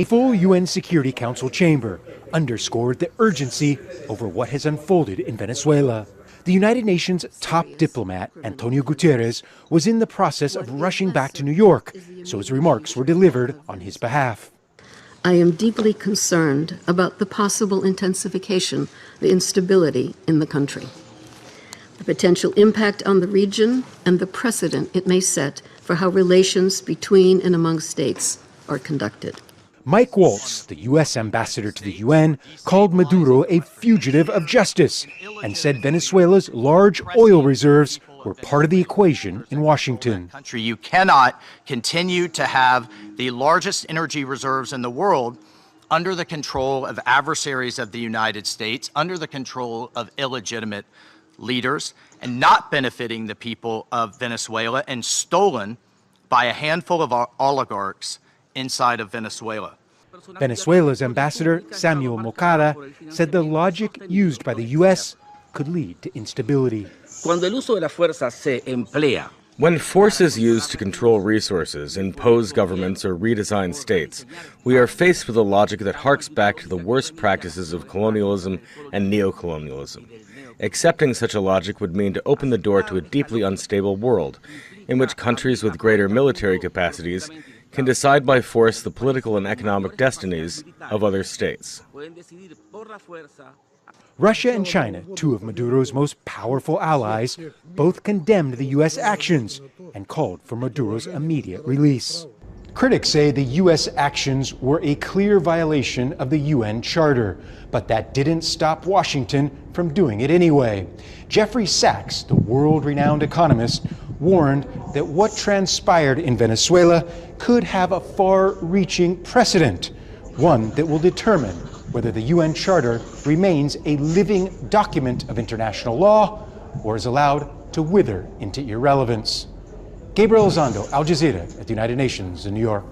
A full UN Security Council chamber underscored the urgency over what has unfolded in Venezuela. The United Nations' top diplomat, Antonio Guterres, was in the process of rushing back to New York, so his remarks were delivered on his behalf. I am deeply concerned about the possible intensification of the instability in the country, the potential impact on the region, and the precedent it may set for how relations between and among states are conducted. Mike Waltz, the U.S. ambassador to the UN, called Maduro a fugitive of justice and said Venezuela's large oil reserves were part of the equation in Washington. You cannot continue to have the largest energy reserves in the world under the control of adversaries of the United States, under the control of illegitimate leaders, and not benefiting the people of Venezuela, and stolen by a handful of oligarchs inside of Venezuela. Venezuela's ambassador, Samuel Mocara, said the logic used by the U.S. could lead to instability. When force is used to control resources, impose governments, or redesign states, we are faced with a logic that harks back to the worst practices of colonialism and neocolonialism. Accepting such a logic would mean to open the door to a deeply unstable world, in which countries with greater military capacities can decide by force the political and economic destinies of other states. Russia and China, two of Maduro's most powerful allies, both condemned the U.S. actions and called for Maduro's immediate release. Critics say the U.S. actions were a clear violation of the UN Charter, but that didn't stop Washington from doing it anyway. Jeffrey Sachs, the world-renowned economist, warned that what transpired in Venezuela could have a far-reaching precedent, one that will determine whether the UN Charter remains a living document of international law or is allowed to wither into irrelevance. Gabriel Elizondo, Al Jazeera at the United Nations in New York.